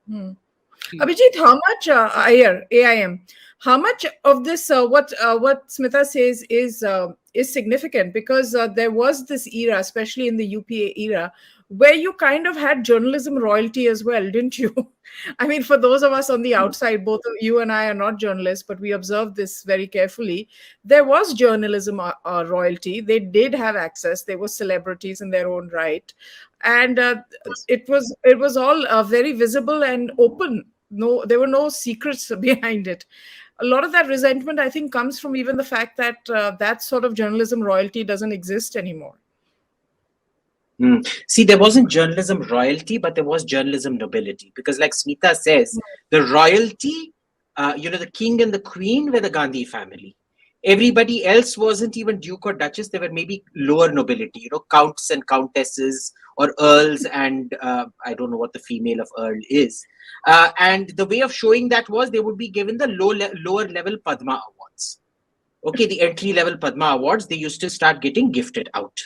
Hmm. Abhijit, how much Iyer, AIM, how much of this what Smita says is significant? Because there was this era, especially in the UPA era, where you kind of had journalism royalty as well, didn't you? I mean, for those of us on the outside, both of you and I are not journalists, but we observed this very carefully. There was journalism royalty. They did have access. They were celebrities in their own right, and it was all very visible and open. No, there were no secrets behind it. A lot of that resentment, I think, comes from even the fact that that sort of journalism royalty doesn't exist anymore. See, there wasn't journalism royalty, but there was journalism nobility. Because like Smita says, the royalty, the king and the queen were the Gandhi family. Everybody else wasn't even duke or duchess. They were maybe lower nobility, counts and countesses or earls, and I don't know what the female of earl is. And the way of showing that was they would be given the lower level Padma awards. Okay, the entry level Padma awards, they used to start getting gifted out.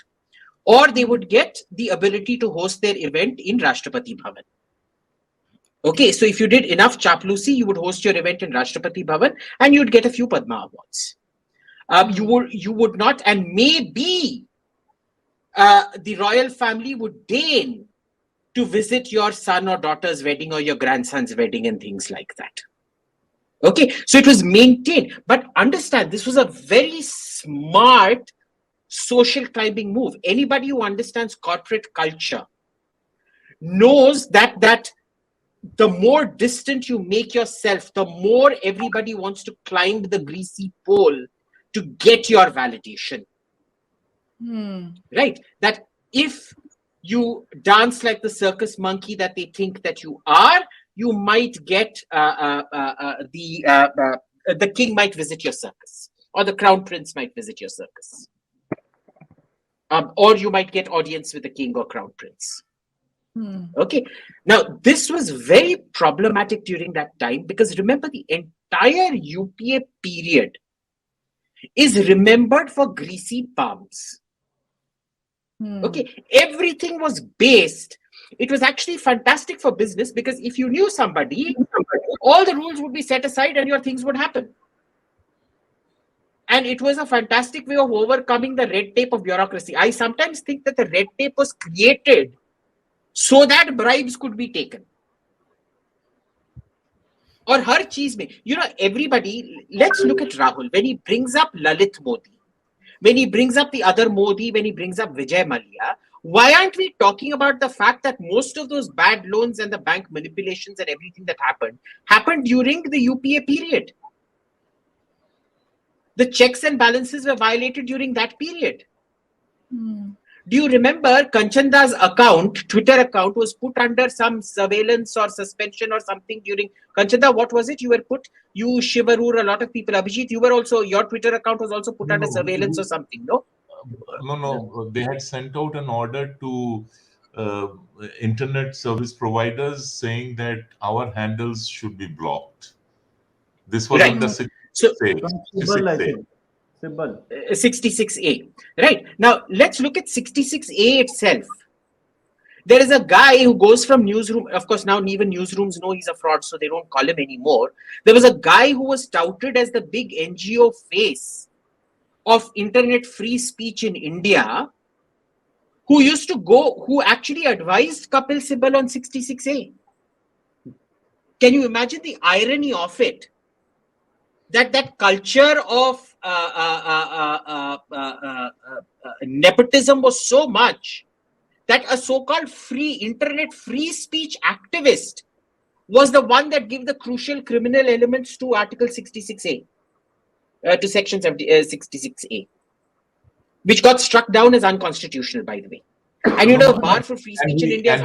Or they would get the ability to host their event in Rashtrapati Bhawan. Okay, so if you did enough chaploosi, you would host your event in Rashtrapati Bhawan and you'd get a few Padma awards. You would not, and maybe the royal family would deign to visit your son or daughter's wedding or your grandson's wedding and things like that. Okay, so it was maintained. But understand, this was a very smart social climbing move. Anybody who understands corporate culture knows that the more distant you make yourself, the more everybody wants to climb the greasy pole to get your validation. Right? That if you dance like the circus monkey that they think that you are, you might get the king might visit your circus, or the crown prince might visit your circus. Or you might get audience with the king or crown prince. Okay. Now, this was very problematic during that time because remember, the entire UPA period is remembered for greasy palms. Okay. Everything was based. It was actually fantastic for business because if you knew somebody, all the rules would be set aside and your things would happen. And it was a fantastic way of overcoming the red tape of bureaucracy. I sometimes think that the red tape was created so that bribes could be taken. Or her cheese mein. Everybody, let's look at Rahul. When he brings up Lalit Modi, when he brings up the other Modi, when he brings up Vijay Mallya, why aren't we talking about the fact that most of those bad loans and the bank manipulations and everything that happened during the UPA period? The checks and balances were violated during that period. Do you remember Kanchanda's Twitter account was put under some surveillance or suspension or something during Kanchanda? What was it? You were put, you Shivarur, a lot of people. Abhijit, you were also, your Twitter account was also put under surveillance or something, no? No. They had sent out an order to internet service providers saying that our handles should be blocked. This was under 66A. Right. Now, let's look at 66A itself. There is a guy who goes from newsroom. Of course, now even newsrooms know he's a fraud, so they don't call him anymore. There was a guy who was touted as the big NGO face of internet free speech in India, who actually advised Kapil Sibal on 66A. Can you imagine the irony of it? That culture of nepotism was so much that a so-called internet free speech activist was the one that gave the crucial criminal elements to Article 66A, to Section 66A, which got struck down as unconstitutional, by the way. And bar for free speech in India.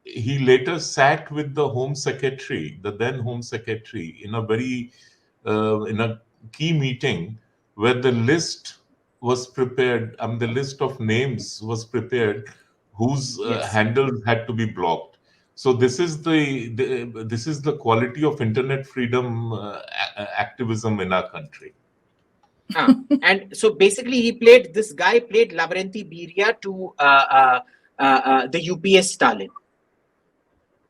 He later sat with the Home Secretary, the then Home Secretary, in a key meeting where the list was prepared. The list of names was prepared, whose handles had to be blocked. So this is the quality of internet freedom activism in our country. And so basically, this guy played Lavrenti Beria to the UPS Stalin.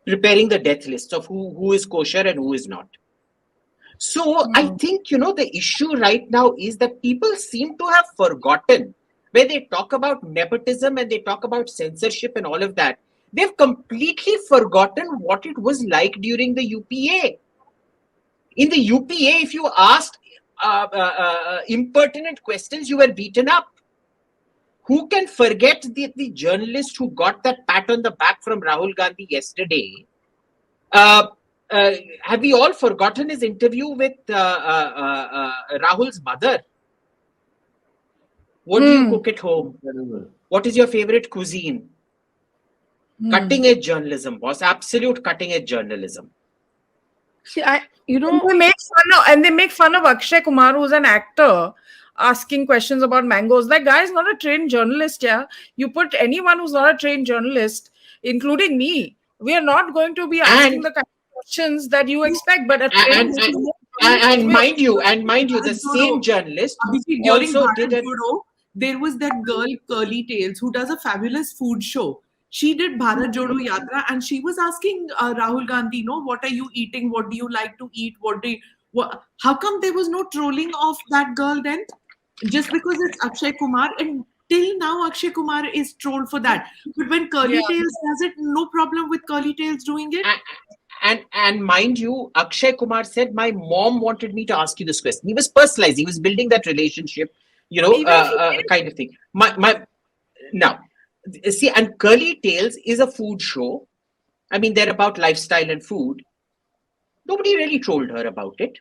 preparing the death lists of who is kosher and who is not. So I think, the issue right now is that people seem to have forgotten, where they talk about nepotism and they talk about censorship and all of that. They've completely forgotten what it was like during the UPA. In the UPA, if you asked impertinent questions, you were beaten up. Who can forget the journalist who got that pat on the back from Rahul Gandhi yesterday? Have we all forgotten his interview with Rahul's mother? What do you cook at home? What is your favorite cuisine? Cutting edge journalism, boss. Absolute cutting edge journalism. See, they make fun of Akshay Kumar, who's an actor, asking questions about mangoes. That guy is not a trained journalist. Yeah, you put anyone who's not a trained journalist, including me, we are not going to be asking the kind of questions that you expect. But mind you, the same journalist also did it. There was that girl Curly Tails who does a fabulous food show. She did Bharat Jodo Yatra and she was asking Rahul Gandhi, what are you eating? What do you like to eat? How come there was no trolling of that girl then? Just because it's Akshay Kumar, and till now Akshay Kumar is trolled for that. But when Curly Tails does it, no problem with Curly Tails doing it. And mind you, Akshay Kumar said, my mom wanted me to ask you this question. He was personalized. He was building that relationship, kind of thing. Now, see, and Curly Tales is a food show. I mean, they're about lifestyle and food. Nobody really trolled her about it.